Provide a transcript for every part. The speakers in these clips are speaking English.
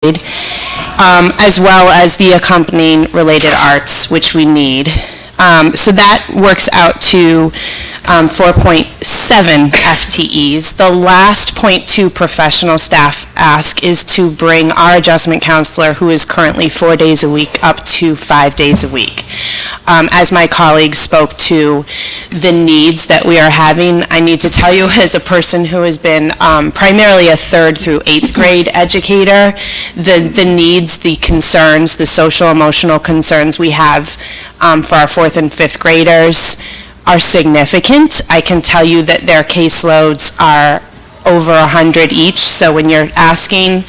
as well as the accompanying related arts, which we need. So that works out to 4.7 FTEs. The last 0.2 professional staff ask is to bring our adjustment counselor, who is currently 4 days a week, up to 5 days a week. As my colleagues spoke to the needs that we are having, I need to tell you, as a person who has been primarily a 3rd through 8th grade educator, the needs, the concerns, the social emotional concerns we have for our 4th and 5th graders are significant. I can tell you that their caseloads are over 100 each, so when you're asking,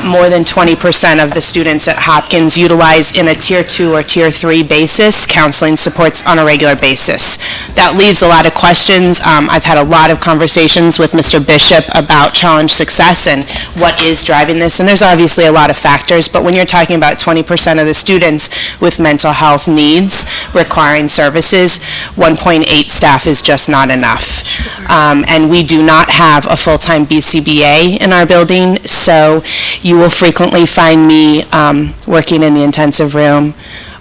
more than 20% of the students at Hopkins utilize in a Tier 2 or Tier 3 basis counseling supports on a regular basis. That leaves a lot of questions. I've had a lot of conversations with Mr. Bishop about challenge success and what is driving this, and there's obviously a lot of factors, but when you're talking about 20% of the students with mental health needs requiring services, 1.8 staff is just not enough. And we do not have a full-time BCBA in our building, so you will frequently find me working in the intensive room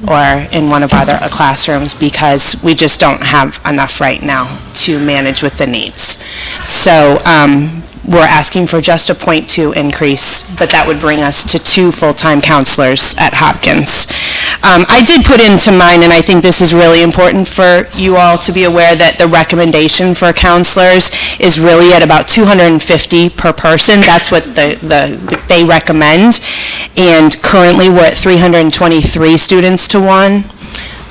or in one of our other classrooms because we just don't have enough right now to manage with the needs. So we're asking for just a 0.2 increase, but that would bring us to 2 full-time counselors at Hopkins. I did put into mine, and I think this is really important for you all to be aware, that the recommendation for counselors is really at about 250 per person. That's what they recommend. And currently we're at 323 students to 1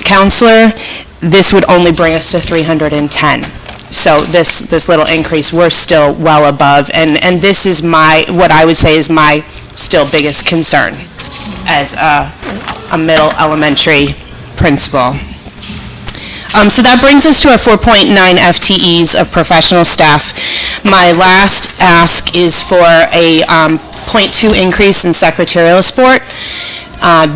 counselor. This would only bring us to 310. So this little increase, we're still well above, and this is what I would say is my still biggest concern as a middle elementary principal. So that brings us to our 4.9 FTEs of professional staff. My last ask is for a 0.2 increase in secretarial support.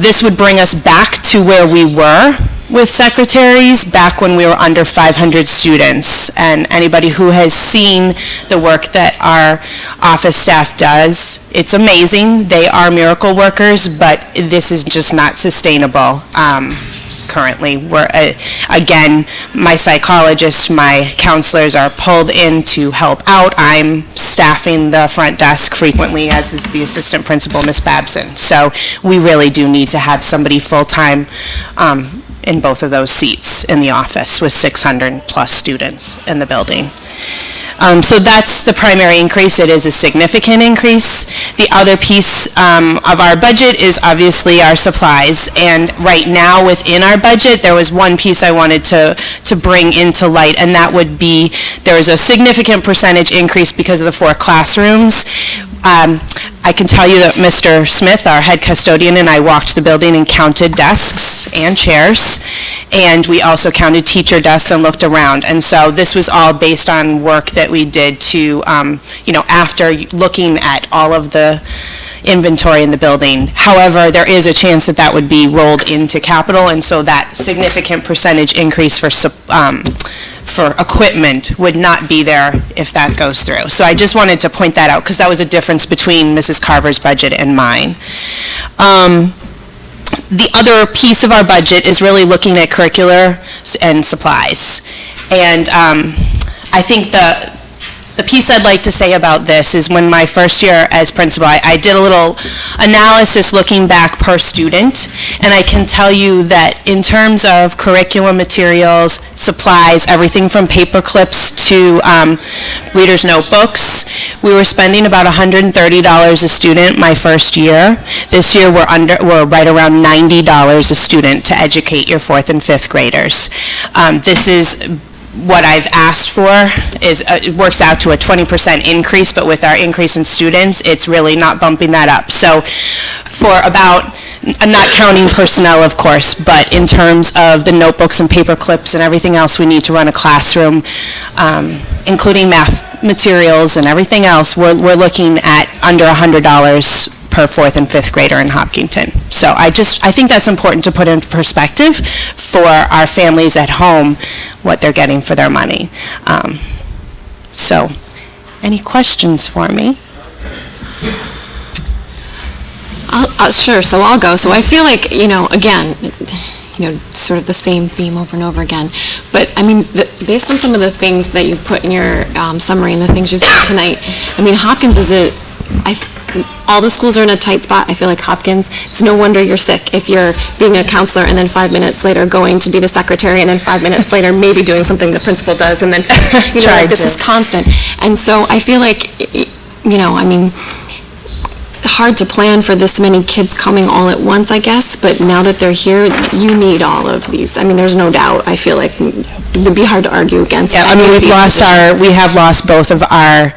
This would bring us back to where we were with secretaries back when we were under 500 students. And anybody who has seen the work that our office staff does, it's amazing. They are miracle workers, but this is just not sustainable currently. Again, my psychologists, my counselors are pulled in to help out. I'm staffing the front desk frequently, as is the assistant principal, Ms. Babson. So we really do need to have somebody full-time in both of those seats in the office with 600 plus students in the building. So that's the primary increase. It is a significant increase. The other piece of our budget is obviously our supplies, and right now within our budget there was one piece I wanted to bring into light, and that would be there was a significant percentage increase because of the 4 classrooms. I can tell you that Mr. Smith, our head custodian, and I walked the building and counted desks and chairs, and we also counted teacher desks and looked around. And so this was all based on work that we did to, after looking at all of the inventory in the building. However, there is a chance that that would be rolled into capital, and so that significant percentage increase for equipment would not be there if that goes through. So I just wanted to point that out because that was a difference between Mrs. Carver's budget and mine. The other piece of our budget is really looking at curricular and supplies. And I think the piece I'd like to say about this is when my first year as principal, I did a little analysis looking back per student, and I can tell you that in terms of curriculum materials, supplies, everything from paper clips to readers' notebooks, we were spending about $130 a student my first year. This year we're right around $90 a student to educate your 4th and 5th graders. This is what I've asked for is it works out to a 20% increase, but with our increase in students, it's really not bumping that up. So for about, I'm not counting personnel, of course, but in terms of the notebooks and paper clips and everything else we need to run a classroom, including math materials and everything else, we're looking at under $100 per 4th and 5th grader in Hopkinton. So I think that's important to put into perspective for our families at home, what they're getting for their money. So, any questions for me? Sure, so I'll go. So I feel like, again, sort of the same theme over and over again. But, I mean, based on some of the things that you put in your summary and the things you've said tonight, I mean, Hopkins all the schools are in a tight spot. I feel like Hopkins, it's no wonder you're sick if you're being a counselor and then 5 minutes later going to be the secretary and then 5 minutes later maybe doing something the principal does and then, this is constant. And so I feel like, I mean, hard to plan for this many kids coming all at once, I guess, but now that they're here, you need all of these. I mean, there's no doubt. I feel like it would be hard to argue against. Yeah, I mean, we have lost both of our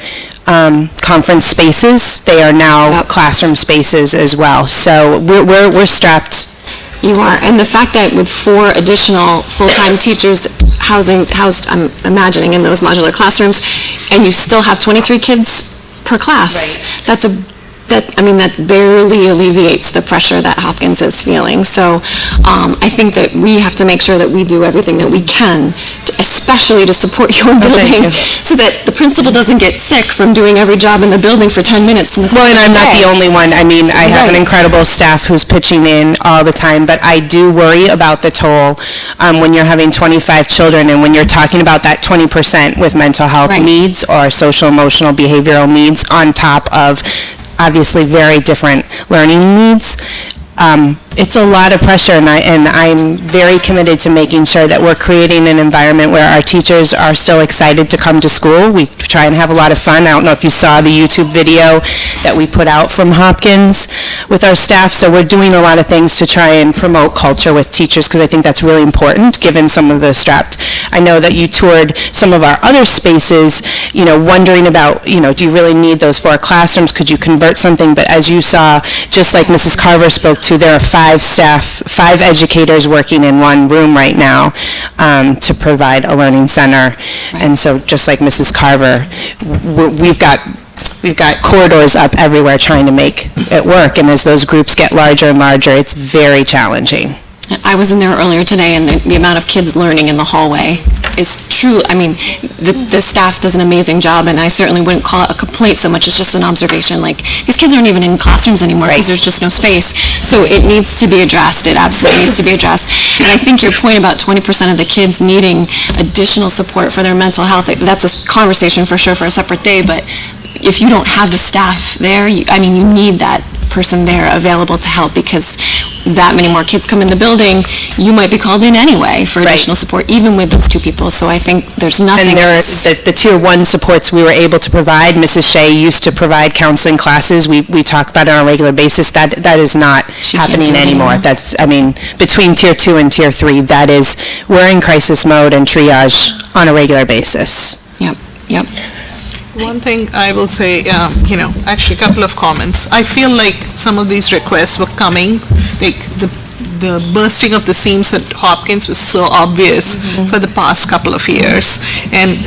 conference spaces. They are now classroom spaces as well. So we're strapped. You are, and the fact that with 4 additional full-time teachers housed, I'm imagining, in those modular classrooms, and you still have 23 kids per class, that barely alleviates the pressure that Hopkins is feeling. So I think that we have to make sure that we do everything that we can, especially to support your building, so that the principal doesn't get sick from doing every job in the building for 10 minutes. Well, and I'm not the only one. I mean, I have an incredible staff who's pitching in all the time, but I do worry about the toll when you're having 25 children and when you're talking about that 20% with mental health needs or social, emotional, behavioral needs on top of obviously very different learning needs. It's a lot of pressure, and I'm very committed to making sure that we're creating an environment where our teachers are still excited to come to school. We try and have a lot of fun. I don't know if you saw the YouTube video that we put out from Hopkins with our staff, so we're doing a lot of things to try and promote culture with teachers, because I think that's really important given some of the strapped. I know that you toured some of our other spaces, wondering about, do you really need those 4 classrooms? Could you convert something? But as you saw, just like Mrs. Carver spoke to, there are 5 educators working in one room right now to provide a learning center. And so just like Mrs. Carver, we've got corridors up everywhere trying to make it work. And as those groups get larger and larger, it's very challenging. I was in there earlier today, and the amount of kids learning in the hallway is true. I mean, the staff does an amazing job, and I certainly wouldn't call it a complaint so much as just an observation. Like, these kids aren't even in classrooms anymore because there's just no space. So it needs to be addressed. It absolutely needs to be addressed. And I think your point about 20% of the kids needing additional support for their mental health, that's a conversation for sure for a separate day, but if you don't have the staff there, you need that person there available to help, because that many more kids come in the building, you might be called in anyway for additional support, even with those 2 people. So I think there's nothing. And there are the Tier 1 supports we were able to provide. Mrs. Shea used to provide counseling classes. We talk about it on a regular basis. That is not happening anymore. That's, between Tier 2 and Tier 3, we're in crisis mode and triage on a regular basis. Yep. One thing I will say, actually a couple of comments. I feel like some of these requests were coming, like the bursting of the seams at Hopkins was so obvious for the past couple of years. And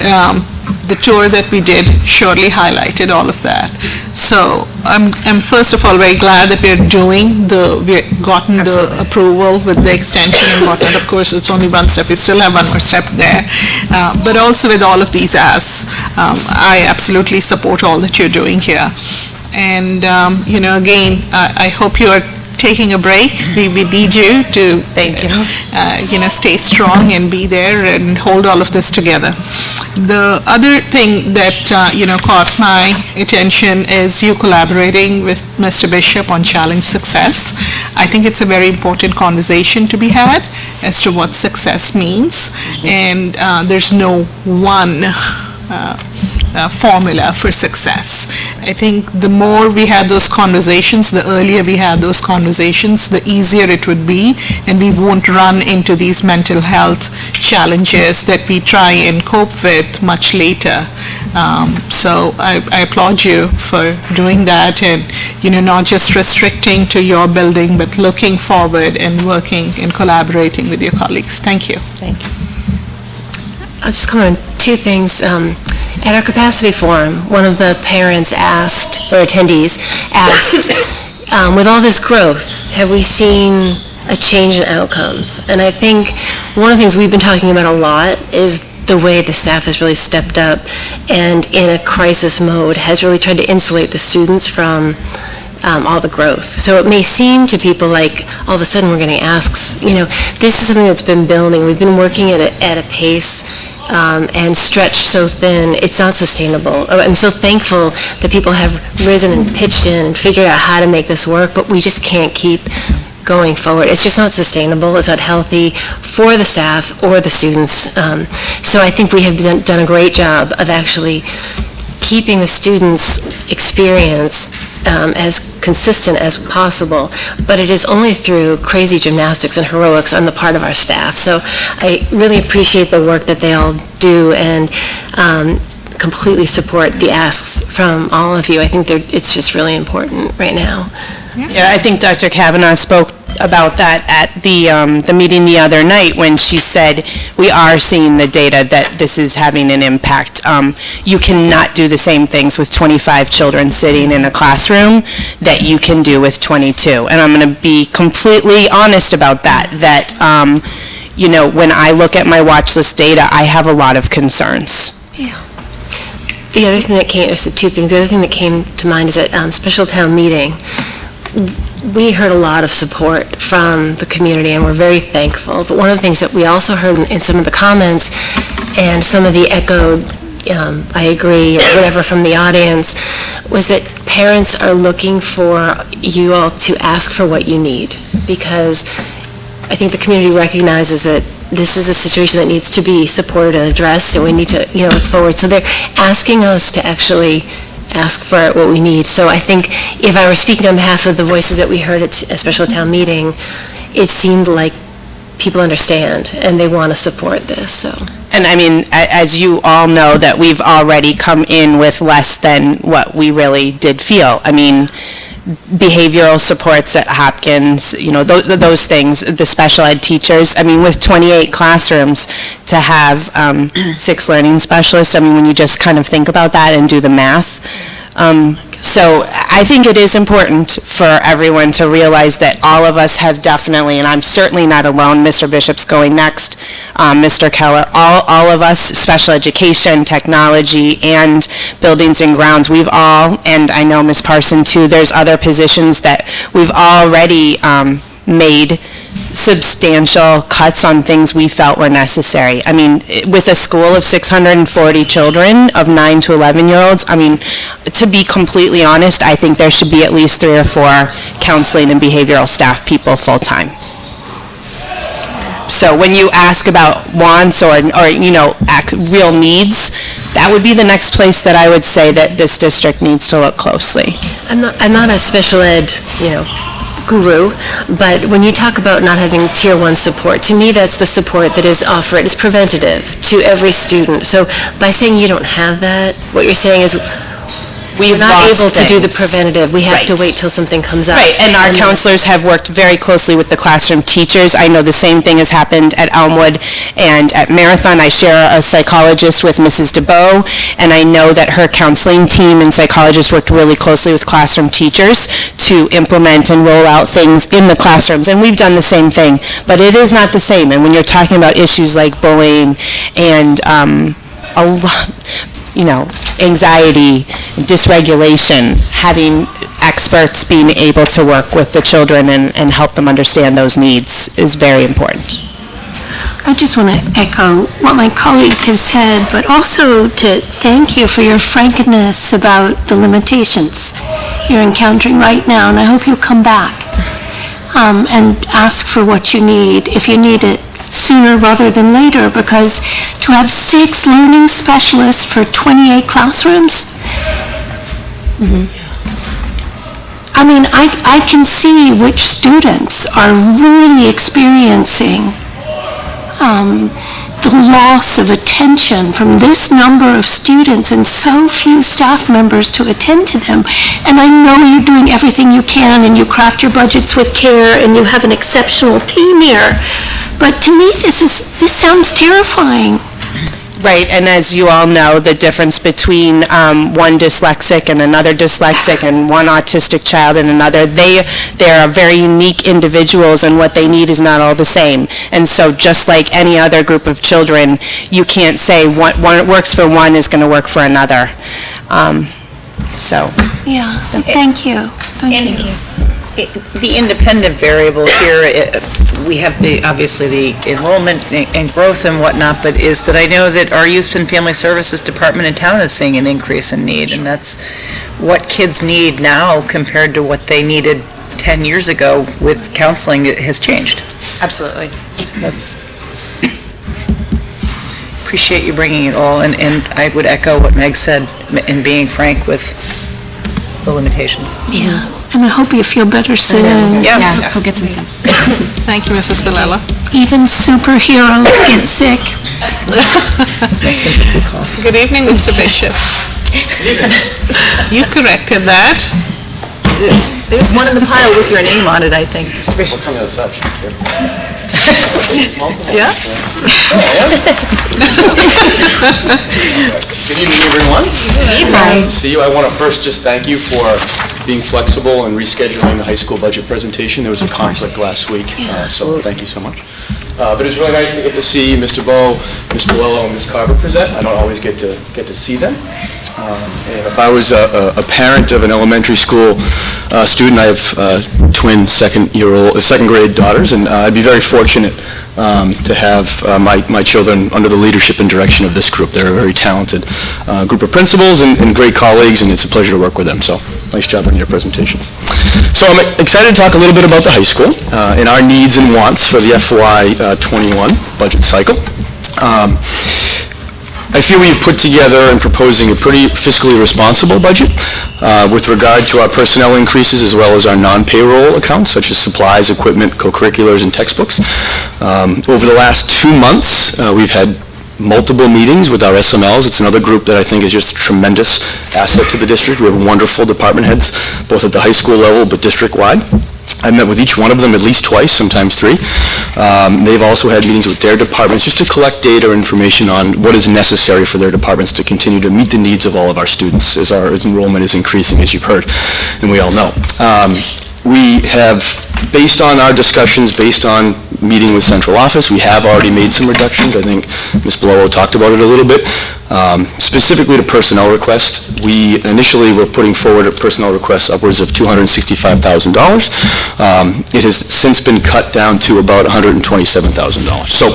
the tour that we did surely highlighted all of that. So I'm first of all very glad that we've gotten the approval with the extension and whatnot. Of course, it's only one step. We still have one more step there. But also with all of these asks, I absolutely support all that you're doing here. And, again, I hope you are taking a break. We need you to stay strong and be there and hold all of this together. The other thing that caught my attention is you collaborating with Mr. Bishop on challenge success. I think it's a very important conversation to be had as to what success means, and there's no one formula for success. I think the more we have those conversations, the earlier we have those conversations, the easier it would be, and we won't run into these mental health challenges that we try and cope with much later. So I applaud you for doing that, and not just restricting to your building, but looking forward and working and collaborating with your colleagues. Thank you. Thank you. I'll just comment on 2 things. At our capacity forum, one of the parents attendees asked, with all this growth, have we seen a change in outcomes? And I think one of the things we've been talking about a lot is the way the staff has really stepped up and in a crisis mode has really tried to insulate the students from all the growth. So it may seem to people like all of a sudden we're getting asks, this is something that's been building. We've been working at a pace and stretched so thin, it's not sustainable. I'm so thankful that people have risen and pitched in and figured out how to make this work, but we just can't keep going forward. It's just not sustainable. It's not healthy for the staff or the students. So I think we have done a great job of actually keeping the students' experience as consistent as possible, but it is only through crazy gymnastics and heroics on the part of our staff. So I really appreciate the work that they all do and completely support the asks from all of you. I think it's just really important right now. Yeah, I think Dr. Kavanaugh spoke about that at the meeting the other night when she said we are seeing the data that this is having an impact. You cannot do the same things with 25 children sitting in a classroom that you can do with 22. And I'm going to be completely honest about that, when I look at my watch list data, I have a lot of concerns. Yeah. The other thing that came, there's two things. The other thing that came to mind is at special town meeting, we heard a lot of support from the community, and we're very thankful. But one of the things that we also heard in some of the comments and some of the echoed, I agree, or whatever from the audience, was that parents are looking for you all to ask for what you need, because I think the community recognizes that this is a situation that needs to be supported and addressed, and we need to, look forward. So they're asking us to actually ask for what we need. So I think if I were speaking on behalf of the voices that we heard at a special town meeting, it seemed like people understand and they want to support this. So. And I mean, as you all know, that we've already come in with less than what we really did feel. I mean, behavioral supports at Hopkins, those things, the special ed teachers. I mean, with 28 classrooms, to have 6 learning specialists, I mean, when you just kind of think about that and do the math. So I think it is important for everyone to realize that all of us have definitely, and I'm certainly not alone, Mr. Bishop's going next, Mr. Keller, all of us, special education, technology, and buildings and grounds, we've all, and I know Ms. Parson too, there's other positions that we've already made substantial cuts on things we felt were necessary. I mean, with a school of 640 children of 9 to 11-year-olds, I mean, to be completely honest, I think there should be at least 3 or 4 counseling and behavioral staff people full-time. So when you ask about wants or real needs, that would be the next place that I would say that this district needs to look closely. I'm not a special ed, guru, but when you talk about not having tier 1 support, to me that's the support that is offered, is preventative to every student. So by saying you don't have that, what you're saying is we're not able to do the preventative. We have to wait till something comes up. Right, and our counselors have worked very closely with the classroom teachers. I know the same thing has happened at Elmwood and at Marathon. I share a psychologist with Mrs. DeBow, and I know that her counseling team and psychologists worked really closely with classroom teachers to implement and roll out things in the classrooms, and we've done the same thing, but it is not the same. And when you're talking about issues like bullying and a lot, anxiety, dysregulation, having experts being able to work with the children and help them understand those needs is very important. I just want to echo what my colleagues have said, but also to thank you for your frankness about the limitations you're encountering right now, and I hope you'll come back and ask for what you need, if you need it sooner rather than later, because to have 6 learning specialists for 28 classrooms, I mean, I can see which students are really experiencing the loss of attention from this number of students and so few staff members to attend to them. And I know you're doing everything you can and you craft your budgets with care and you have an exceptional team here. But to me, this sounds terrifying. Right, and as you all know, the difference between one dyslexic and another dyslexic and one autistic child and another, they are very unique individuals, and what they need is not all the same. And so just like any other group of children, you can't say what works for one is going to work for another. So, Yeah, thank you. Thank you. The independent variable here, we have obviously the enrollment and growth and whatnot, but is that I know that our Youth and Family Services Department in town is seeing an increase in need, and that's what kids need now compared to what they needed 10 years ago with counseling. It has changed. absolutely. So that's, appreciate you bringing it all, and I would echo what Meg said in being frank with the limitations. Yeah, and I hope you feel better soon. Yeah, go get some sun. Thank you, Mrs. Bilella. Even superheroes get sick. That's my sympathy cough. Good evening, Mr. Bishop. You corrected that. There's one in the pile with your name on it, I think. What's on the other side? Yeah? Good evening, everyone. Nice to see you. I want to first just thank you for being flexible and rescheduling the high school budget presentation. There was a conflict last week, so thank you so much. But it's really nice to get to see Mr. Bowe, Ms. Bolello, and Ms. Carver present. I don't always get to see them. And if I was a parent of an elementary school student, I have twin second grade daughters, and I'd be very fortunate to have my children under the leadership and direction of this group. They're a very talented group of principals and great colleagues, and it's a pleasure to work with them. So nice job on your presentations. So I'm excited to talk a little bit about the high school and our needs and wants for the FY 21 budget cycle. I feel we've put together and proposing a pretty fiscally responsible budget with regard to our personnel increases as well as our non-payroll accounts such as supplies, equipment, co-curriculars, and textbooks. Over the last 2 months, we've had multiple meetings with our SMLs. It's another group that I think is just a tremendous asset to the district. We have wonderful department heads, both at the high school level but district-wide. I've met with each one of them at least twice, sometimes 3. They've also had meetings with their departments just to collect data or information on what is necessary for their departments to continue to meet the needs of all of our students as our enrollment is increasing, as you've heard, and we all know. We have, based on our discussions, based on meeting with central office, we have already made some reductions. I think Ms. Bolello talked about it a little bit. Specifically to personnel requests, we initially were putting forward a personnel request upwards of $265,000. It has since been cut down to about $127,000. So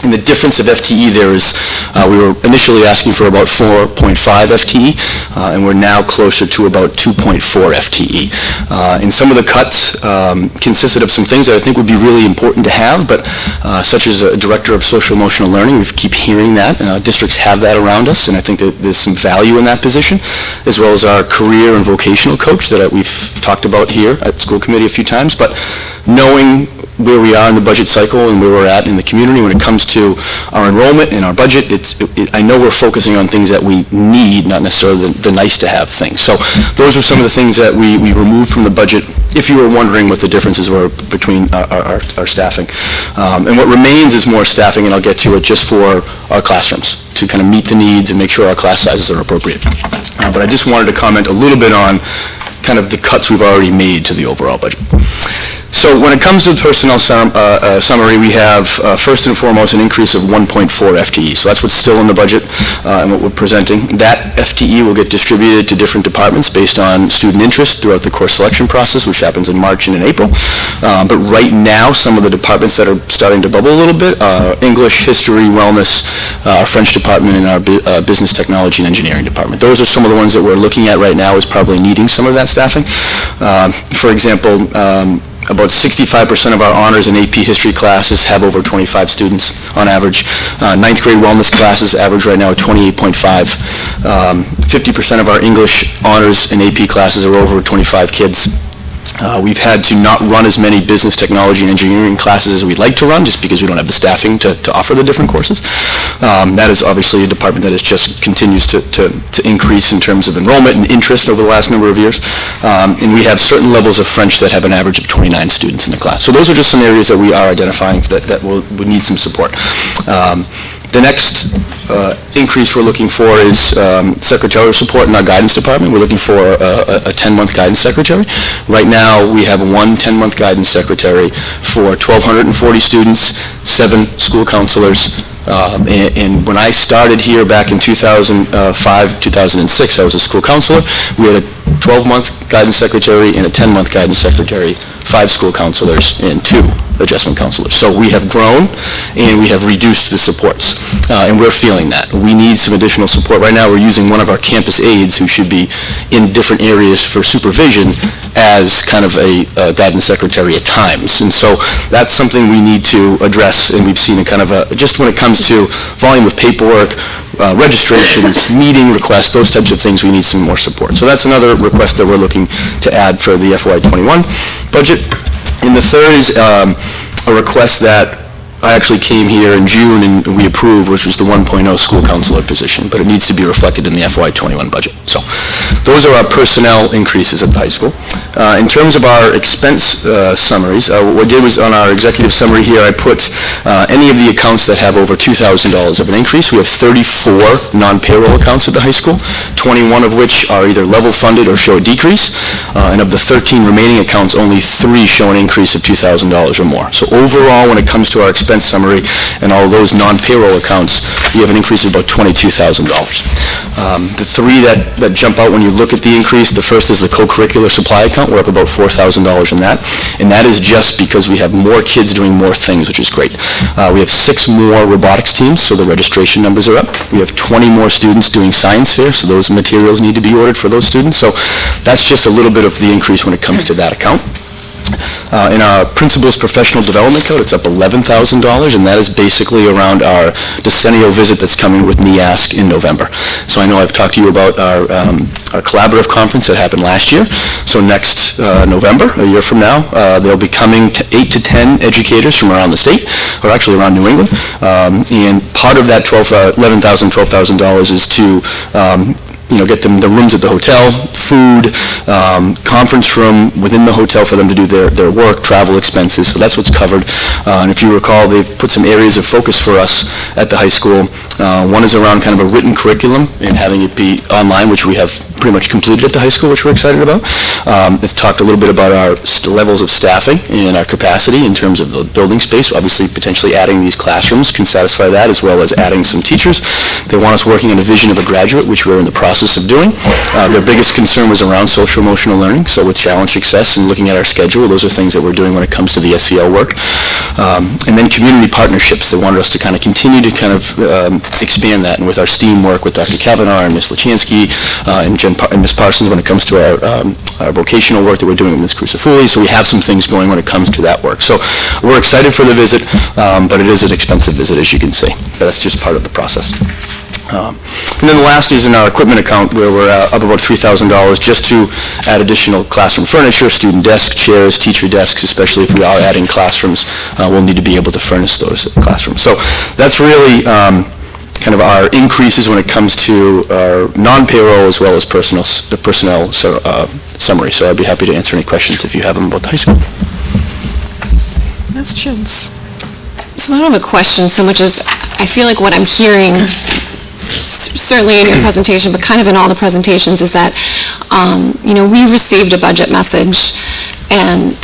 in the difference of FTE there is, we were initially asking for about 4.5 FTE, and we're now closer to about 2.4 FTE. And some of the cuts consisted of some things that I think would be really important to have, but such as a director of social emotional learning, we keep hearing that. Districts have that around us, and I think that there's some value in that position, as well as our career and vocational coach that we've talked about here at school committee a few times. But knowing where we are in the budget cycle and where we're at in the community when it comes to our enrollment and our budget, I know we're focusing on things that we need, not necessarily the nice-to-have things. So those are some of the things that we removed from the budget, if you were wondering what the differences were between our staffing. And what remains is more staffing, and I'll get to it, just for our classrooms, to kind of meet the needs and make sure our class sizes are appropriate. But I just wanted to comment a little bit on kind of the cuts we've already made to the overall budget. So when it comes to the personnel summary, we have first and foremost an increase of 1.4 FTE. So that's what's still in the budget and what we're presenting. That FTE will get distributed to different departments based on student interest throughout the course selection process, which happens in March and in April. But right now, some of the departments that are starting to bubble a little bit are English, history, wellness, our French department, and our business, technology, and engineering department. Those are some of the ones that we're looking at right now as probably needing some of that staffing. For example, about 65% of our honors and AP history classes have over 25 students on average. 9th grade wellness classes average right now at 28.5. 50% of our English honors and AP classes are over 25 kids. We've had to not run as many business, technology, and engineering classes as we'd like to run, just because we don't have the staffing to offer the different courses. That is obviously a department that just continues to increase in terms of enrollment and interest over the last number of years. And we have certain levels of French that have an average of 29 students in the class. So those are just some areas that we are identifying that would need some support. The next increase we're looking for is secretarial support in our guidance department. We're looking for a 10-month guidance secretary. Right now, we have one 10-month guidance secretary for 1,240 students, 7 school counselors, And when I started here back in 2005, 2006, I was a school counselor. We had a 12-month guidance secretary and a 10-month guidance secretary, 5 school counselors, and 2 adjustment counselors. So we have grown and we have reduced the supports, and we're feeling that. We need some additional support. Right now, we're using one of our campus aides who should be in different areas for supervision as kind of a guidance secretary at times. And so that's something we need to address, and we've seen a kind of just when it comes to volume of paperwork, registrations, meeting requests, those types of things, we need some more support. So that's another request that we're looking to add for the FY21 budget. And the third is a request that I actually came here in June and we approved, which was the 1.0 school counselor position, but it needs to be reflected in the FY21 budget. So those are our personnel increases at the high school. In terms of our expense summaries, what I did was on our executive summary here, I put any of the accounts that have over $2,000 of an increase. We have 34 non-payroll accounts at the high school, 21 of which are either level funded or show a decrease. And of the 13 remaining accounts, only 3 show an increase of $2,000 or more. So overall, when it comes to our expense summary and all those non-payroll accounts, you have an increase of about $22,000. The 3 that jump out when you look at the increase, the first is the co-curricular supply account. We're up about $4,000 in that, and that is just because we have more kids doing more things, which is great. We have 6 more robotics teams, so the registration numbers are up. We have 20 more students doing science fair, so those materials need to be ordered for those students. So that's just a little bit of the increase when it comes to that account. In our principal's professional development account, it's up $11,000, and that is basically around our decennial visit that's coming with NEASC in November. So I know I've talked to you about our collaborative conference that happened last year. So next November, a year from now, they'll be coming 8 to 10 educators from around the state, or actually around New England. And part of that $12,000 is to get them the rooms at the hotel, food, conference room within the hotel for them to do their work, travel expenses, so that's what's covered. And if you recall, they've put some areas of focus for us at the high school. One is around kind of a written curriculum and having it be online, which we have pretty much completed at the high school, which we're excited about. It's talked a little bit about our levels of staffing and our capacity in terms of the building space. Obviously, potentially adding these classrooms can satisfy that, as well as adding some teachers. They want us working on a vision of a graduate, which we're in the process of doing. Their biggest concern was around social emotional learning, so with challenge success and looking at our schedule, those are things that we're doing when it comes to the SEL work. And then community partnerships, they wanted us to kind of continue to kind of expand that, and with our STEAM work with Dr. Kavanaugh and Ms. Lachansky and Ms. Parsons when it comes to our vocational work that we're doing with Ms. Crucifulli, so we have some things going when it comes to that work. So we're excited for the visit, but it is an expensive visit, as you can see. But that's just part of the process. And then the last is in our equipment account, where we're up about $3,000 just to add additional classroom furniture, student desk, chairs, teacher desks, especially if we are adding classrooms, we'll need to be able to furnish those classrooms. So that's really kind of our increases when it comes to our non-payroll as well as the personnel summary. So I'd be happy to answer any questions if you have them about the high school. Questions? So I don't have a question so much as I feel like what I'm hearing, certainly in your presentation, but kind of in all the presentations, is that, we received a budget message, and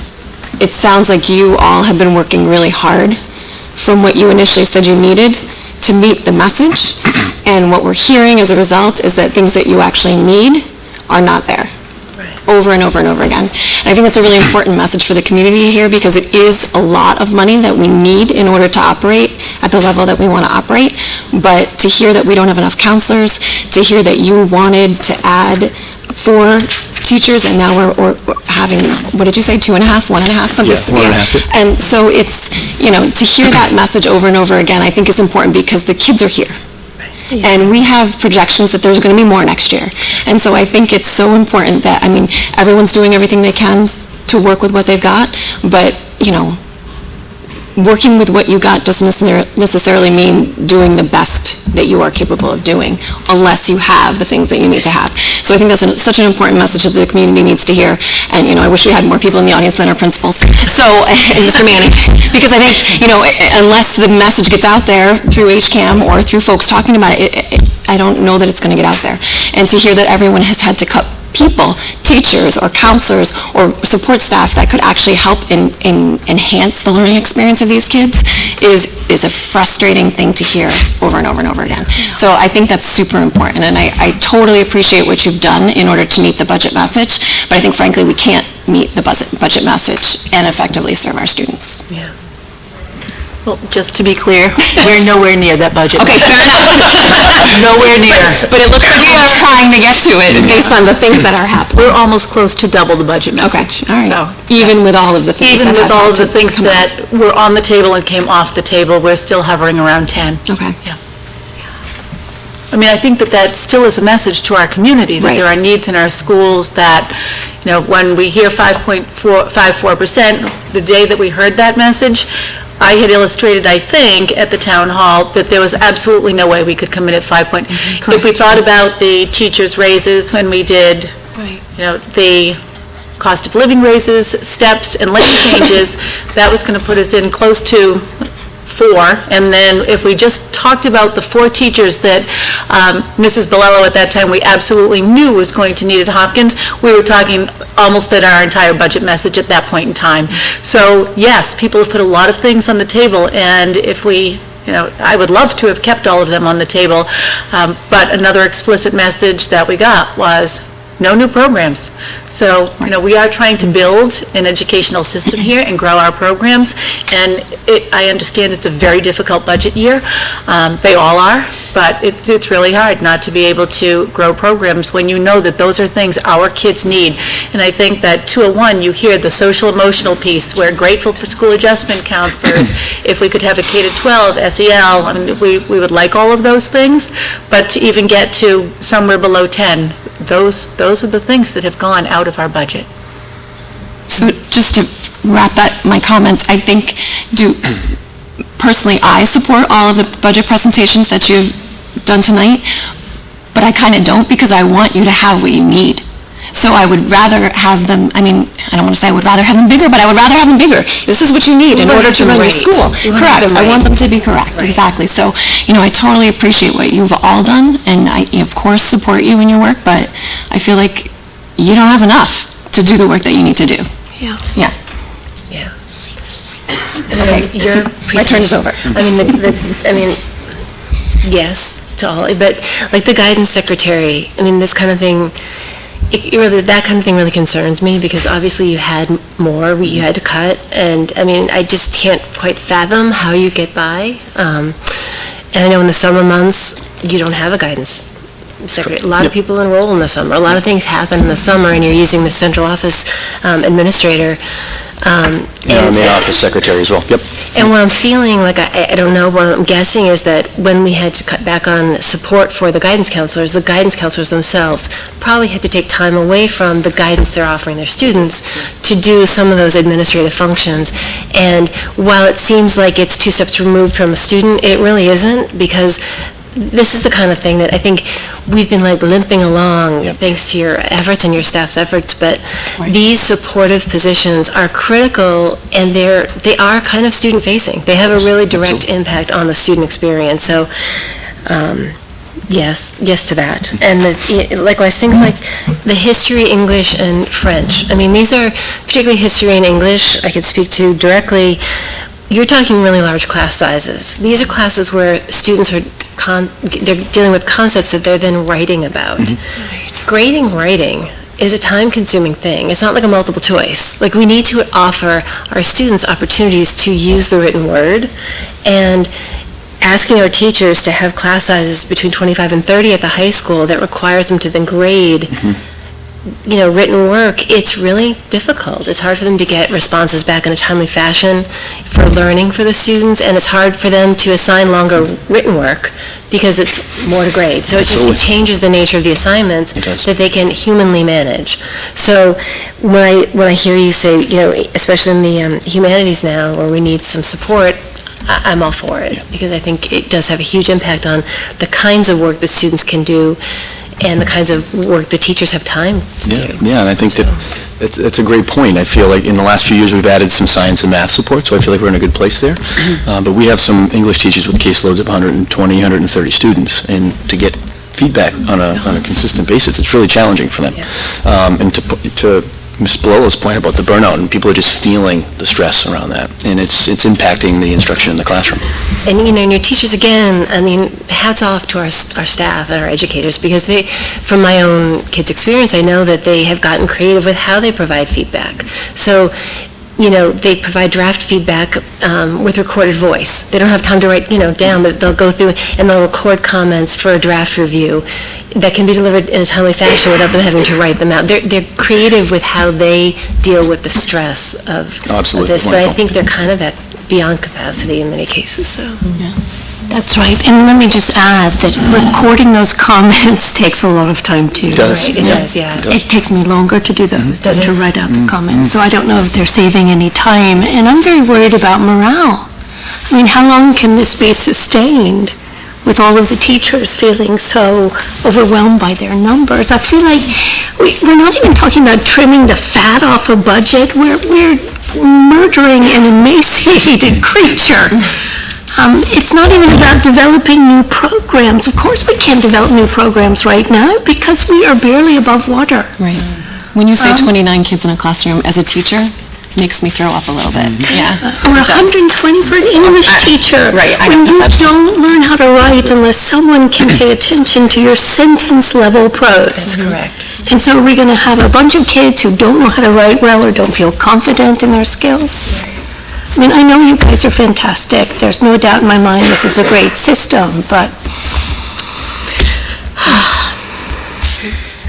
it sounds like you all have been working really hard from what you initially said you needed to meet the message, and what we're hearing as a result is that things that you actually need are not there. Over and over and over again. And I think that's a really important message for the community here, because it is a lot of money that we need in order to operate at the level that we want to operate. But to hear that we don't have enough counselors, to hear that you wanted to add 4 teachers, and now we're having, what did you say, 2.5, 1.5, something? Yeah, 1.5. And so it's, to hear that message over and over again, I think is important, because the kids are here. And we have projections that there's going to be more next year. And so I think it's so important that, everyone's doing everything they can to work with what they've got, but, working with what you got doesn't necessarily mean doing the best that you are capable of doing, unless you have the things that you need to have. So I think that's such an important message that the community needs to hear. And, I wish we had more people in the audience than our principals. So, and Mr. Manning, because I think, unless the message gets out there through HCAM or through folks talking about it, I don't know that it's going to get out there. And to hear that everyone has had to cut people, teachers or counselors or support staff that could actually help enhance the learning experience of these kids is a frustrating thing to hear over and over and over again. So I think that's super important, and I totally appreciate what you've done in order to meet the budget message, but I think frankly we can't meet the budget message and effectively serve our students. Well, just to be clear, we're nowhere near that budget. Okay, fair enough. Nowhere near. But it looks like we are trying to get to it based on the things that are happening. We're almost close to double the budget Okay, message. all right. So, Even with all of the things even that with have all had of the to things come out. that were on the table and came off the table, we're still hovering around 10. Okay. I mean, I think that still is a message to our community, that Right. there are needs in our schools that, when we hear 5.54%, the day that we heard that message, I had illustrated, I think, at the town hall, that there was absolutely no way we could come in at 5 point. If we thought about the teachers' raises when we did, the cost of living raises, steps, and lane changes, that was going to put us in close to 4, and then if we just talked about the 4 teachers that Mrs. Bolello at that time we absolutely knew was going to need at Hopkins, we were talking almost at our entire budget message at that point in time. So yes, people have put a lot of things on the table, and if we, I would love to have kept all of them on the table, but another explicit message that we got was no new programs. So, we are trying to build an educational system here and grow our programs, and I understand it's a very difficult budget year. They all are, but it's really hard not to be able to grow programs when you know that those are things our kids need. And I think that 201, you hear the social-emotional piece. We're grateful for school adjustment counselors. If we could have a K-12, SEL, I mean, we would like all of those things, but to even get to somewhere below 10, those are the things that have gone out of our budget. So just to wrap my comments, I think, personally, I support all of the budget presentations that you've done tonight, but I kind of don't, because I want you to have what you need. So I would rather have them, I don't want to say I would rather have them bigger, but I would rather have them bigger. This is what you need in order to run your school. Correct. I want them to be correct. Exactly. So, I totally appreciate what you've all done, and I, of course, support you in your work, but I feel like you don't have enough to do the work that you need to do. Yeah. Yeah. Your My turn is over. Yes, to all, but like the guidance secretary, this kind of thing, that kind of thing really concerns me, because obviously you had more, you had to cut, and I just can't quite fathom how you get by. And I know in the summer months, you don't have a guidance secretary. A lot of people enroll in the summer. A lot of things happen in the summer, and you're using the central office administrator. And our main office secretary as well. Yep. And what I'm feeling, like, I don't know, what I'm guessing is that when we had to cut back on support for the guidance counselors themselves probably had to take time away from the guidance they're offering their students to do some of those administrative functions. And while it seems like it's 2 steps removed from a student, it really isn't, because this is the kind of thing that I think we've been limping along thanks to your efforts and your staff's efforts, but these supportive positions are critical, and they are kind of student-facing. They have a really direct impact on the student experience. So, yes to that. And likewise, things like the history, English, and French. These are, particularly history and English, I could speak to directly. You're talking really large class sizes. These are classes where students are they're dealing with concepts that they're then writing about. Grading writing is a time-consuming thing. It's not like a multiple choice. We need to offer our students opportunities to use the written word, and asking our teachers to have class sizes between 25 and 30 at the high school that requires them to then grade written work, it's really difficult. It's hard for them to get responses back in a timely fashion for learning for the students, and it's hard for them to assign longer written work because it's more to grade. So it changes the nature of the assignments that they can humanly manage. So when I hear you say, especially in the humanities now, where we need some support, I'm all for it, because I think it does have a huge impact on the kinds of work that students can do and the kinds of work the teachers have time to do. Yeah, and I think that it's a great point. I feel like in the last few years we've added some science and math support, so I feel like we're in a good place there. But we have some English teachers with caseloads of 120, 130 students, and to get feedback on a consistent basis. It's really challenging for them. And to Ms. Palola's point about the burnout, and people are just feeling the stress around that, and it's impacting the instruction in the classroom. And, and your teachers, again, I mean, hats off to our staff and our educators, because they, from my own kids' experience, I know that they have gotten creative with how they provide feedback. So, they provide draft feedback with recorded voice. They don't have time to write, down, but they'll go through and they'll record comments for a draft review that can be delivered in a timely fashion without them having to write them out. They're creative with how they deal with the stress of this, but I think they're kind of at beyond capacity in many cases, so. That's right. And let me just add that recording those comments takes a lot of time too. It does. Right, it does, yeah. It takes me longer to do those than to write out the comments. So I don't know if they're saving any time. And I'm very worried about morale. I mean, how long can this be sustained with all of the teachers feeling so overwhelmed by their numbers? I feel like we're not even talking about trimming the fat off a budget. We're murdering an emaciated creature. It's not even about developing new programs. Of course we can't develop new programs right now because we are barely above water. Right. When you say 29 kids in a classroom, as a teacher, makes me throw up a little bit. Yeah. Or 120 for an English teacher. Right. When you don't learn how to write unless someone can pay attention to your sentence level prose. That's correct. And so are we going to have a bunch of kids who don't know how to write well or don't feel confident in their skills? I mean, I know you guys are fantastic. There's no doubt in my mind this is a great system, but...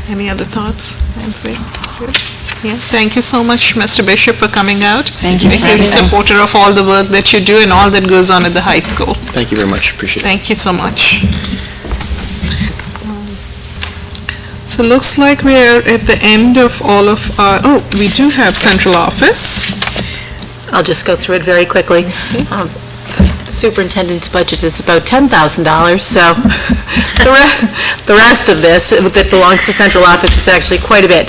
Any other thoughts, Nancy? Good. Yeah, thank you so much, Mr. Bishop, for coming out. Thank you for Being a everything. supporter of all the work that you do and all that goes on at the high school. Thank you very much. Appreciate it. Thank you so much. So looks like we're at the end of all of our, we do have central office. I'll just go through it very quickly. Superintendent's budget is about $10,000, so the rest of this that belongs to central office is actually quite a bit.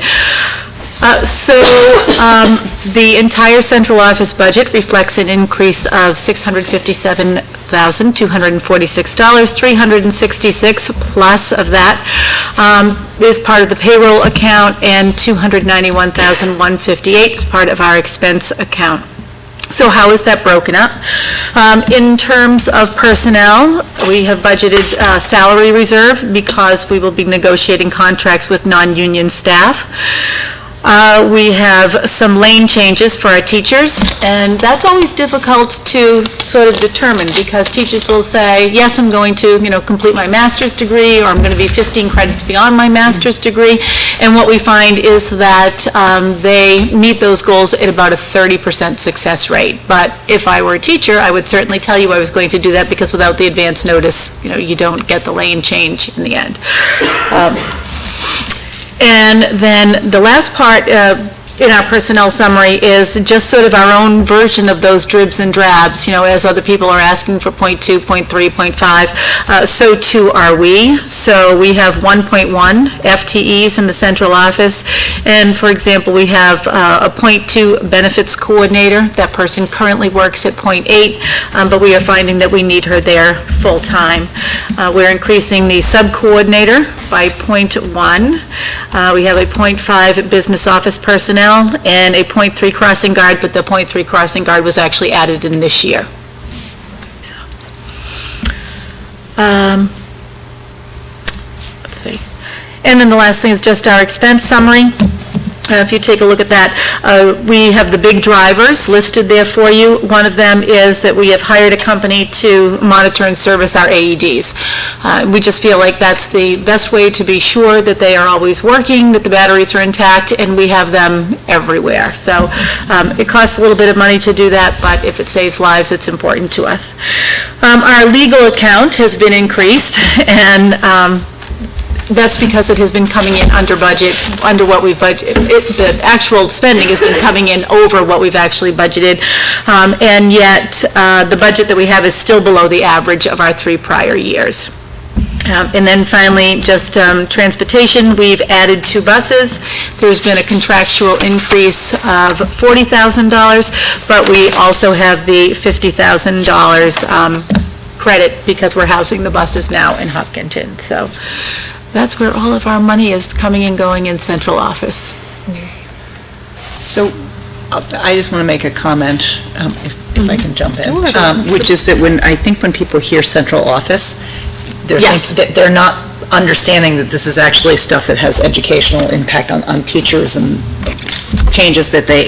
The entire central office budget reflects an increase of $657,246, $366 plus of that is part of the payroll account, and $291,158 is part of our expense account. So how is that broken up? In terms of personnel, we have budgeted salary reserve because we will be negotiating contracts with non-union staff. We have some lane changes for our teachers, and that's always difficult to sort of determine because teachers will say, yes, I'm going to, complete my master's degree, or I'm going to be 15 credits beyond my master's degree. And what we find is that they meet those goals at about a 30% success rate. But if I were a teacher, I would certainly tell you I was going to do that because without the advance notice, you don't get the lane change in the end. And then the last part in our personnel summary is just sort of our own version of those dribs and drabs, as other people are asking for 0.2, 0.3, 0.5, so too are we. So we have 1.1 FTEs in the central office, and for example, we have a 0.2 benefits coordinator. That person currently works at 0.8, but we are finding that we need her there full-time. We're increasing the sub-coordinator by 0.1. We have a 0.5 business office personnel and a 0.3 crossing guard, but the 0.3 crossing guard was actually added in this year. So, let's see. And then the last thing is just our expense summary. If you take a look at that, we have the big drivers listed there for you. One of them is that we have hired a company to monitor and service our AEDs. We just feel like that's the best way to be sure that they are always working, that the batteries are intact, and we have them everywhere. So it costs a little bit of money to do that, but if it saves lives, it's important to us. Our legal account has been increased, and that's because it has been coming in under budget, under what we've budgeted. The actual spending has been coming in over what we've actually budgeted, and yet the budget that we have is still below the average of our 3 prior years. And then finally, just transportation, we've added 2 buses. There's been a contractual increase of $40,000, but we also have the $50,000 credit because we're housing the buses now in Hopkinton. So That's where all of our money is coming and going in central office. So I just want to make a comment, if I can jump in, Sure. which is that I think when people hear central office, they're not understanding that this is actually stuff that has educational impact on teachers and changes that they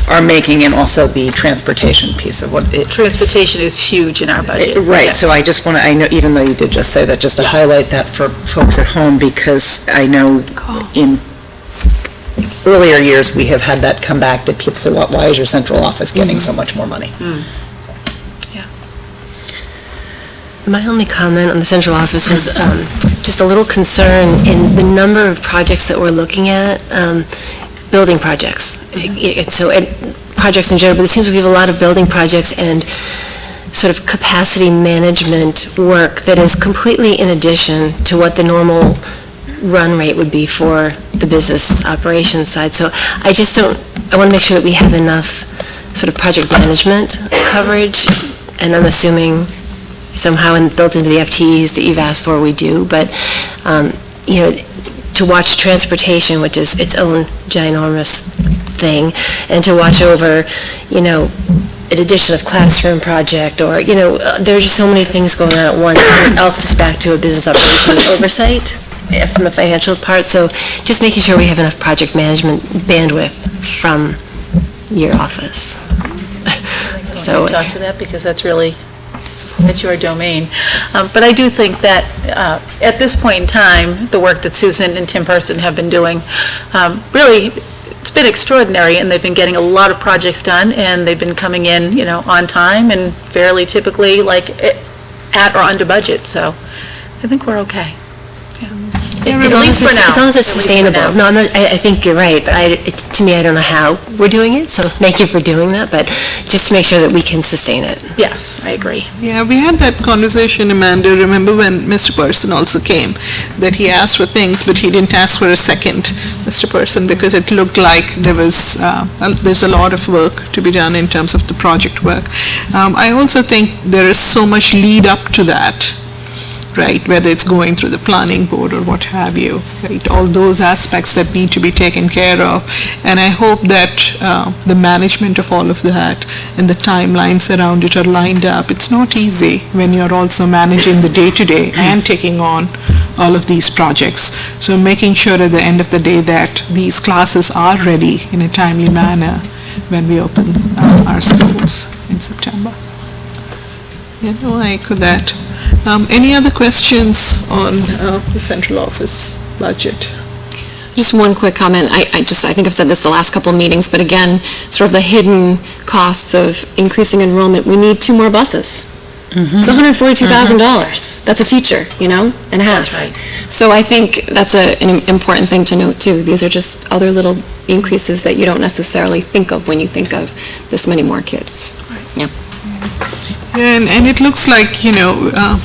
are making, and also the transportation piece of what it. Transportation is huge in our budget. Right, yes. so I just want to, I know, even though you did just say that, just to highlight that for folks at home, because I know in earlier years, we have had that come back to people say, why is your central office getting so much more money? My only comment on the central office was just a little concern in the number of projects that we're looking at, building projects. Projects in general, but it seems we have a lot of building projects and sort of capacity management work that is completely in addition to what the normal run rate would be for the business operations side. So I want to make sure that we have enough sort of project management coverage, and I'm assuming somehow built into the FTEs that you've asked for, we do, but, to watch transportation, which is its own ginormous thing, and to watch over, an addition of classroom project, or, there are just so many things going on at once, and it all comes back to a business operations oversight from the financial part, so just making sure we have enough project management bandwidth from your office. So talk to that, because that's your domain. But I do think that at this point in time, the work that Susan and Tim Person have been doing, really, it's been extraordinary, and they've been getting a lot of projects done, and they've been coming in, on time and fairly typically at or under budget. So I think we're okay. As long as it's sustainable. No, I think you're right, but to me, I don't know how we're doing it, so thank you for doing that, but just to make sure that we can sustain it. Yes, I agree. Yeah, we had that conversation, Amanda. Remember when Mr. Person also came, that he asked for things, but he didn't ask for a second, Mr. Person, because it looked like there's a lot of work to be done in terms of the project work. I also think there is so much lead up to that, right, whether it's going through the planning board or what have you, right, all those aspects that need to be taken care of. And I hope that the management of all of that and the timelines around it are lined up. It's not easy when you're also managing the day-to-day and taking on all of these projects. So making sure at the end of the day that these classes are ready in a timely manner when we open our schools in September. I echo that. Any other questions on the central office budget? Just one quick comment. I think I've said this the last couple of meetings, but again, sort of the hidden costs of increasing enrollment. We need 2 more buses. It's $142,000. That's a teacher, and a half. That's right. So I think that's an important thing to note too. These are just other little increases that you don't necessarily think of when you think of this many more kids. Yeah. And it looks like,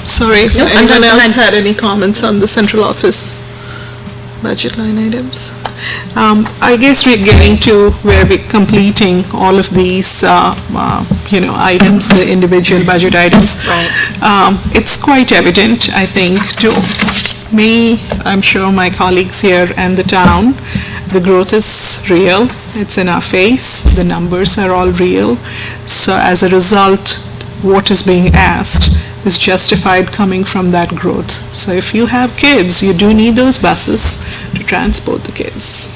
sorry if anyone else had any comments on the central office budget line items. I guess we're getting to where we're completing all of these, items, the individual budget items. Right. It's quite evident, I think, to me, I'm sure my colleagues here and the town, the growth is real. It's in our face. The numbers are all real. So as a result, what is being asked is justified coming from that growth. So if you have kids, you do need those buses to transport the kids.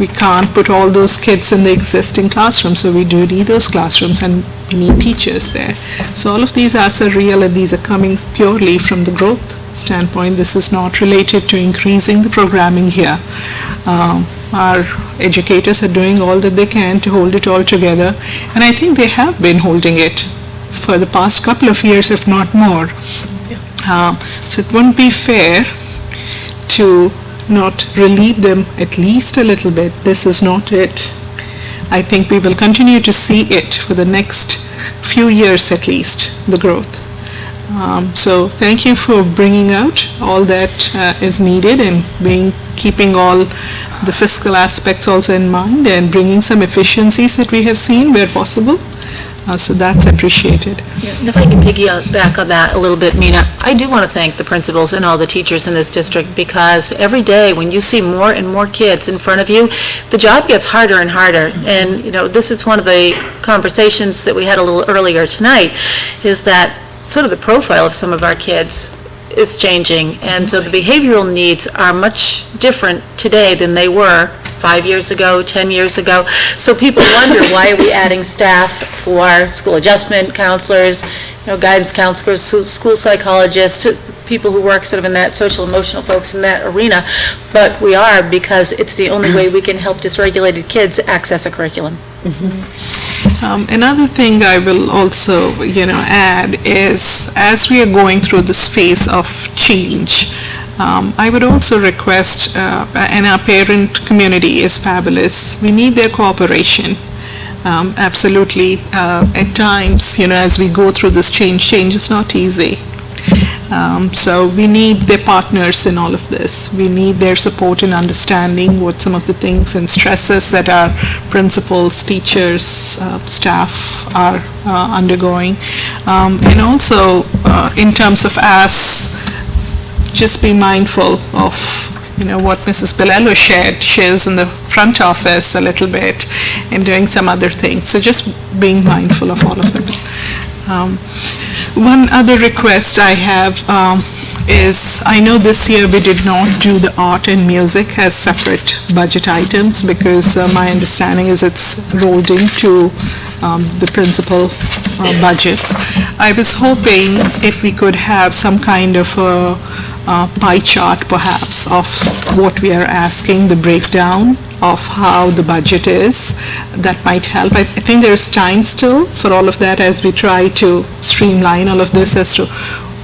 We can't put all those kids in the existing classrooms, so we do need those classrooms, and we need teachers there. So all of these asks are real, and these are coming purely from the growth standpoint. This is not related to increasing the programming here. Our educators are doing all that they can to hold it all together, and I think they have been holding it for the past couple of years, if not more. So it wouldn't be fair to not relieve them at least a little bit. This is not it. I think we will continue to see it for the next few years at least, the growth. So thank you for bringing out all that is needed, and keeping all the fiscal aspects also in mind, and bringing some efficiencies that we have seen where possible. So that's appreciated. And if I can piggyback on that a little bit, Mina, I do want to thank the principals and all the teachers in this district, because every day when you see more and more kids in front of you, the job gets harder and harder. And, this is one of the conversations that we had a little earlier tonight, is that sort of the profile of some of our kids is changing. And so the behavioral needs are much different today than they were 5 years ago, 10 years ago. So people wonder, why are we adding staff for school adjustment counselors, guidance counselors, school psychologists, people who work sort of in that social emotional folks in that arena. But we are, because it's the only way we can help dysregulated kids access a curriculum. Another thing I will also, add is, as we are going through this phase of change, I would also request, and our parent community is fabulous, we need their cooperation. Absolutely. At times, as we go through this change is not easy. So we need their partners in all of this. We need their support in understanding what some of the things and stresses that our principals, teachers, staff are undergoing. And also, in terms of us, just be mindful of what Mrs. Bilello shared. She is in the front office a little bit and doing some other things. So just being mindful of all of it. One other request I have is, I know this year we did not do the art and music as separate budget items, because my understanding is it's rolled into the principal budgets. I was hoping if we could have some kind of a pie chart perhaps of what we are asking, the breakdown of how the budget is. That might help. I think there's time still for all of that as we try to streamline all of this as to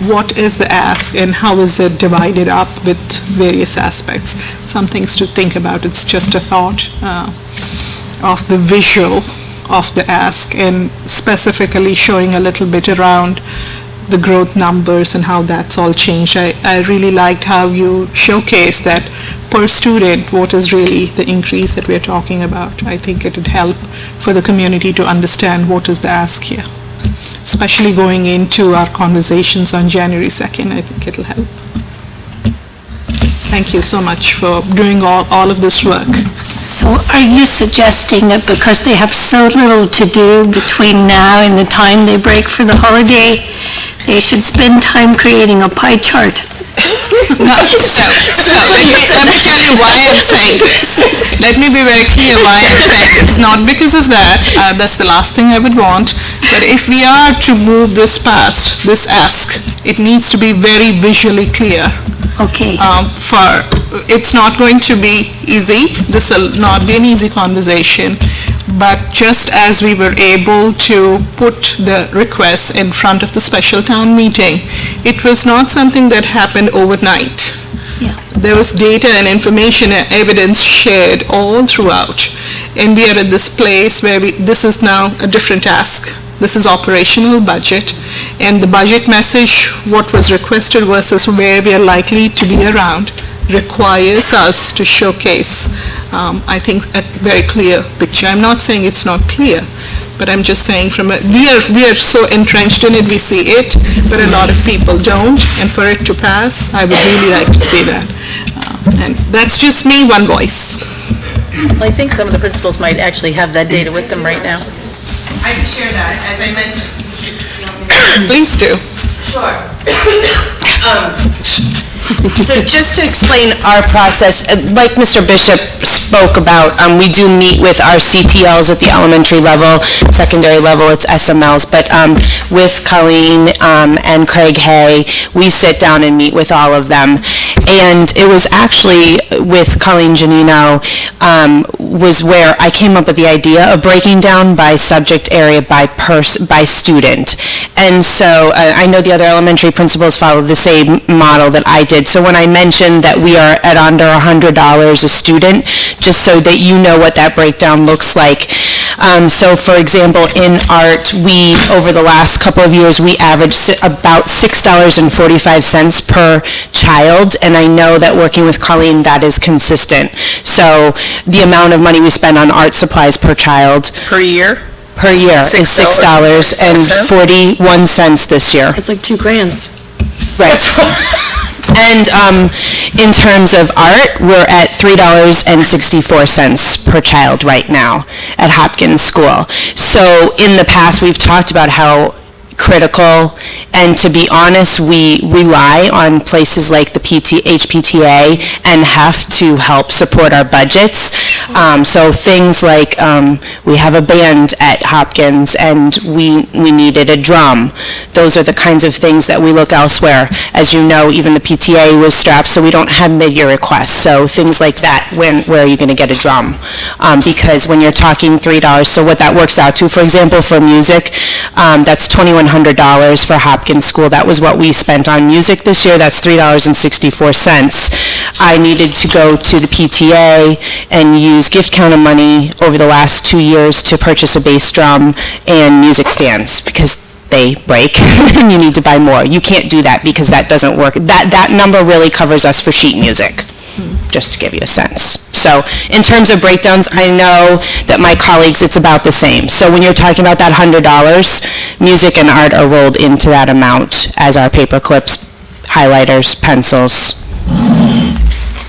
what is the ask and how is it divided up with various aspects. Some things to think about. It's just a thought of the visual of the ask, and specifically showing a little bit around the growth numbers and how that's all changed. I really liked how you showcased that per student, what is really the increase that we're talking about. I think it would help for the community to understand what is the ask here, especially going into our conversations on January 2nd. I think it'll help. Thank you so much for doing all of this work. So are you suggesting that because they have so little to do between now and the time they break for the holiday, they should spend time creating a pie chart? No, so let me tell you why I'm saying this. Let me be very clear why I'm saying this. Not because of that, that's the last thing I would want, but if we are to move this past, this ask, it needs to be very visually clear. Okay. It's not going to be easy. This will not be an easy conversation. But just as we were able to put the requests in front of the special town meeting, it was not something that happened overnight. Yeah. There was data and information and evidence shared all throughout. And we are at this place where this is now a different ask. This is operational budget, and the budget message, what was requested versus where we are likely to be around, requires us to showcase, I think, a very clear picture. I'm not saying it's not clear, but I'm just saying we are so entrenched in it, we see it, but a lot of people don't, and for it to pass, I would really like to see that. And that's just me, one voice. Well, I think some of the principals might actually have that data with them right now. I can share that, as I mentioned. Please do. Sure. So just to explain our process, like Mr. Bishop spoke about, we do meet with our CTLs at the elementary level, secondary level, it's SMLs, but with Colleen and Craig Hay, we sit down and meet with all of them. And it was actually with Colleen Janino was where I came up with the idea of breaking down by subject area, by student. And so I know the other elementary principals follow the same model that I did. So when I mentioned that we are at under $100 a student, just so that you know what that breakdown looks like. So for example, in art, over the last couple of years, we averaged about $6.45 per child, and I know that working with Colleen, that is consistent. So the amount of money we spend on art supplies per child. Per year? per year is $6.41 this year. It's like $2,000. Right. And in terms of art, we're at $3.64 per child right now at Hopkins School. So in the past, we've talked about how critical, and to be honest, we rely on places like the HPTA and HEF to help support our budgets. So things like, we have a band at Hopkins and we needed a drum. Those are the kinds of things that we look elsewhere. As you know, even the PTA was strapped, so we don't have mid-year requests. So things like that, where are you going to get a drum? Because when you're talking $3, so what that works out to, for example, for music, that's $2,100 for Hopkins School. That was what we spent on music this year. That's $3.64. I needed to go to the PTA and use gift counter money over the last 2 years to purchase a bass drum and music stands because they break and you need to buy more. You can't do that because that doesn't work. That number really covers us for sheet music, just to give you a sense. So in terms of breakdowns, I know that my colleagues, it's about the same. So when you're talking about that $100, music and art are rolled into that amount as our paper clips, highlighters, pencils.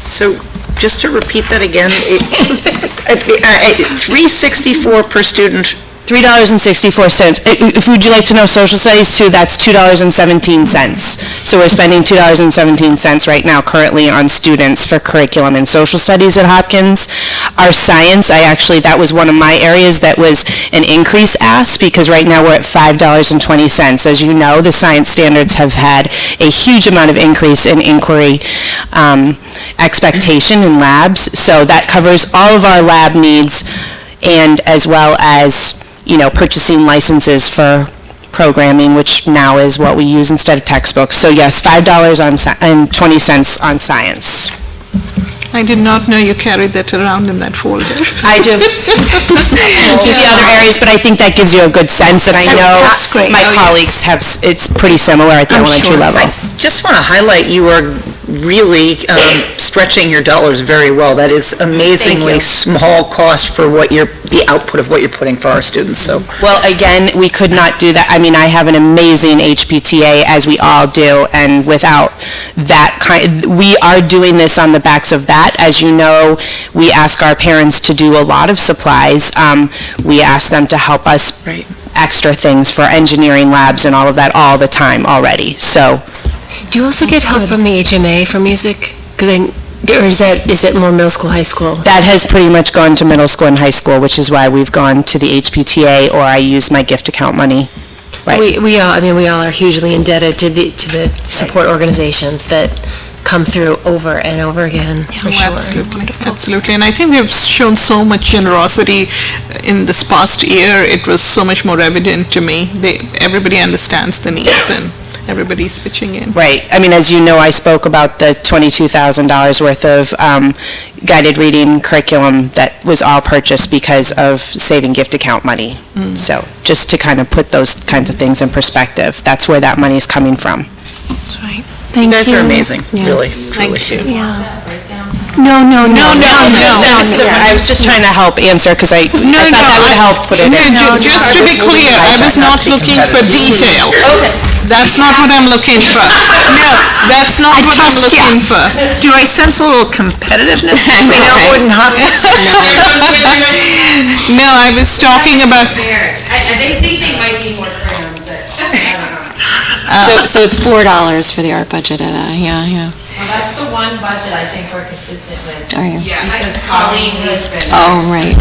So just to repeat that again, $3.64 per student. $3.64. Would you like to know social studies too? That's $2.17. So we're spending $2.17 right now currently on students for curriculum and social studies at Hopkins. Our science, that was one of my areas that was an increase asked because right now we're at $5.20. As you know, the science standards have had a huge amount of increase in inquiry expectation in labs. So that covers all of our lab needs and as well as purchasing licenses for programming, which now is what we use instead of textbooks. So yes, $5.20 on science. I did not know you carried that around in that folder. I do. The other areas, but I think that gives you a good sense, and I know my colleagues have, it's pretty similar at the elementary level. I just want to highlight you are really stretching your dollars very well. That is amazingly small cost for the output of what you're putting for our students, so. Well, again, we could not do that. I mean, I have an amazing HPTA, as we all do, and without that we are doing this on the backs of that. As you know, we ask our parents to do a lot of supplies. We ask them to help us extra things for engineering labs and all of that all the time already, so. Do you also get help from the HMA for music? Or is it more middle school, high school? That has pretty much gone to middle school and high school, which is why we've gone to the HPTA, or I use my gift account money. Right. We all are hugely indebted to the support organizations that come through over and over again, for sure. Absolutely. And I think they've shown so much generosity in this past year. It was so much more evident to me. Everybody understands the needs and everybody's pitching in. Right. I mean, as you know, I spoke about the $22,000 worth of guided reading curriculum that was all purchased because of saving gift account money. So just to kind of put those kinds of things in perspective, that's where that money is coming from. That's right. Thank you. You guys are amazing, really, truly. Thank you. Yeah. No. I was just trying to help answer because I thought that would help put it in. Just to be clear, I was not looking for detail. That's not what I'm looking for. No, that's not what I'm looking for. Do I sense a little competitiveness between Elwood and Hopkins? No, I was talking about... I think they might need more crayons. So it's $4 for the art budget at, yeah. Well, that's the one budget I think we're consistent with. Are you? Yeah, because Colleen has been. Oh, right.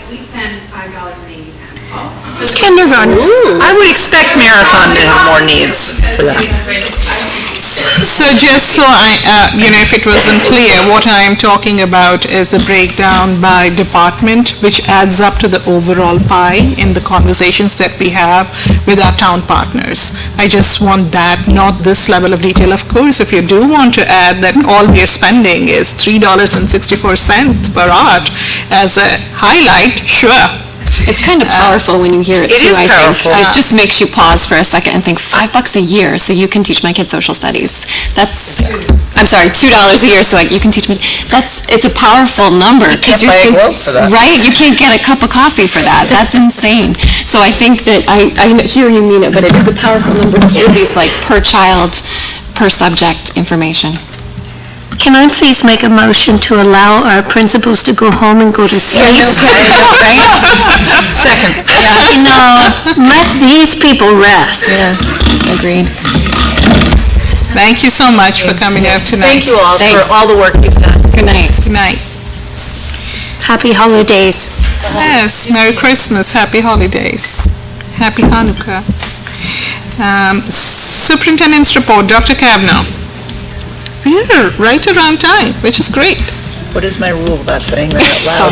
We spend $5.80. It's kindergarten. I would expect Marathon to have more needs for that. So just so if it wasn't clear, what I am talking about is a breakdown by department, which adds up to the overall pie in the conversations that we have with our town partners. I just want that, not this level of detail. Of course, if you do want to add that all we are spending is $3.64 per art as a highlight, sure. It's kind of powerful when you hear it It too, is I think. powerful. It just makes you pause for a second and think, $5 a year so you can teach my kids social studies. I'm sorry, $2 a year so you can teach me, it's a powerful number. You can't buy a glove for that. Right, you can't get a cup of coffee for that. That's insane. So I think that, I hear you mean it, but it is a powerful number to hear these like per child, per subject information. Can I please make a motion to allow our principals to go home and go to sleep? Second. Let these people rest. Agreed. Thank you so much for coming out tonight. Thank you all Thanks. for all the work you've done. Good night. Good night. Happy holidays. Yes, Merry Christmas, Happy Holidays, Happy Hanukkah. Superintendent's report, Dr. Kavanaugh. We're right around time, which is great. What is my rule about saying that out loud?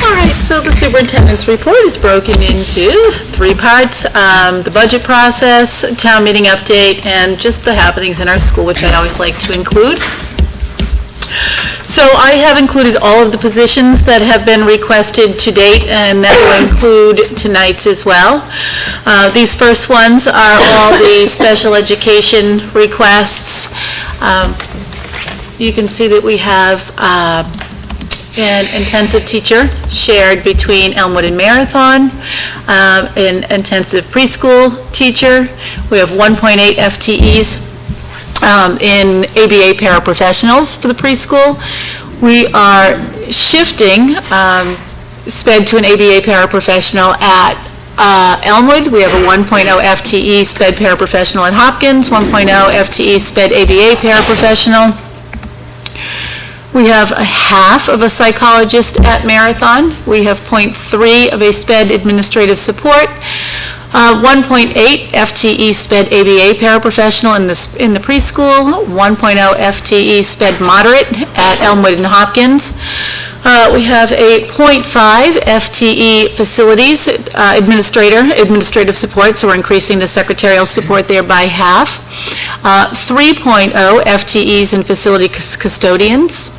All right, so the superintendent's report is broken into 3 parts. The budget process, town meeting update, and just the happenings in our school, which I always like to include. So I have included all of the positions that have been requested to date, and that will include tonight's as well. These first ones are all the special education requests. You can see that we have an intensive teacher shared between Elmwood and Marathon, an intensive preschool teacher. We have 1.8 FTEs in ABA paraprofessionals for the preschool. We are shifting SPED to an ABA paraprofessional at Elmwood. We have a 1.0 FTE SPED paraprofessional at Hopkins, 1.0 FTE SPED ABA paraprofessional. We have a half of a psychologist at Marathon. We have 0.3 of a SPED administrative support. 1.8 FTE SPED ABA paraprofessional in the preschool, 1.0 FTE SPED moderate at Elmwood and Hopkins. We have a 0.5 FTE facilities administrative support, so we're increasing the secretarial support there by half. 3.0 FTEs in facility custodians.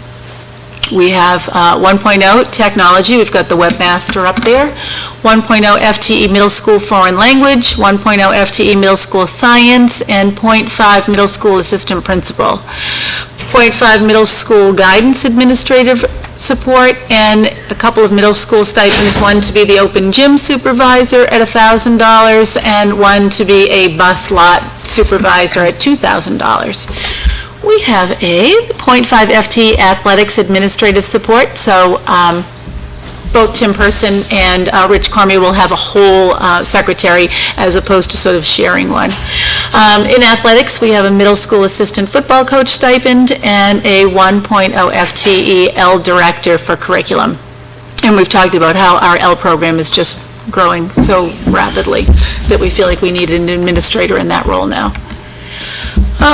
We have 1.0 technology, we've got the webmaster up there, 1.0 FTE middle school foreign language, 1.0 FTE middle school science, and 0.5 middle school assistant principal. 0.5 middle school guidance administrative support, and a couple of middle school stipends, one to be the open gym supervisor at $1,000, and one to be a bus lot supervisor at $2,000. We have a 0.5 FTE athletics administrative support, so both Tim Person and Rich Cormier will have a whole secretary as opposed to sort of sharing one. In athletics, we have a middle school assistant football coach stipend and a 1.0 FTE L director for curriculum. And we've talked about how our L program is just growing so rapidly that we feel like we need an administrator in that role now.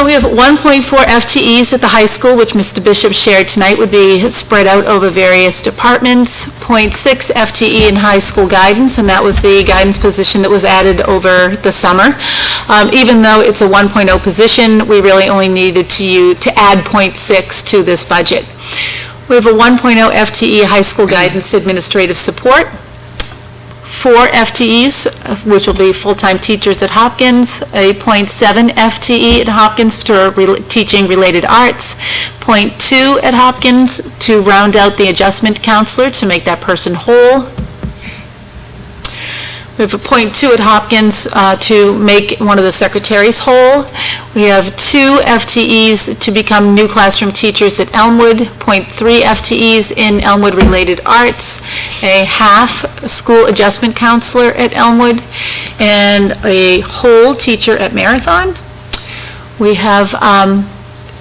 We have 1.4 FTEs at the high school, which Mr. Bishop shared tonight would be spread out over various departments. 0.6 FTE in high school guidance, and that was the guidance position that was added over the summer. Even though it's a 1.0 position, we really only needed to add 0.6 to this budget. We have a 1.0 FTE high school guidance administrative support. 4 FTEs, which will be full-time teachers at Hopkins, a 0.7 FTE at Hopkins for teaching related arts, 0.2 at Hopkins to round out the adjustment counselor to make that person whole. We have a 0.2 at Hopkins to make one of the secretaries whole. We have 2 FTEs to become new classroom teachers at Elmwood, 0.3 FTEs in Elmwood-related arts, a half school adjustment counselor at Elmwood, and a whole teacher at Marathon. We have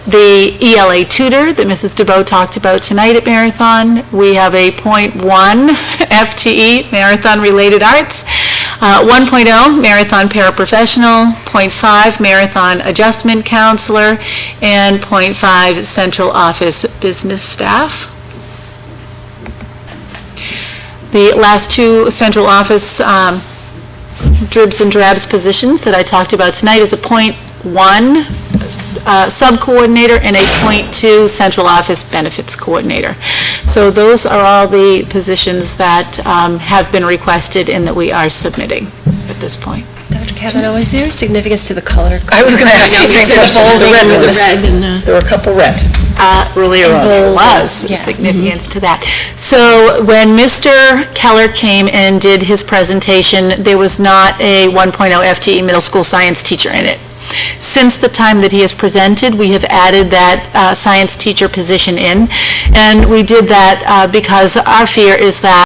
the ELA tutor that Mrs. DeBoe talked about tonight at Marathon. We have a 0.1 FTE Marathon-related arts, 1.0 Marathon paraprofessional, 0.5 Marathon adjustment counselor, and 0.5 central office business staff. The last 2 central office dribs and drabs positions that I talked about tonight is a 0.1 sub-coordinator and a .2 central office benefits coordinator. So those are all the positions that have been requested and that we are submitting at this point. Dr. Kavanaugh, is there significance to the color? I was going to ask the same question. bold The red was was- red There were a couple red earlier on. There was Yeah. significance to that. So when Mr. Keller came and did his presentation, there was not a 1.0 FTE middle school science teacher in it. Since the time that he has presented, we have added that science teacher position in, and we did that because our fear is that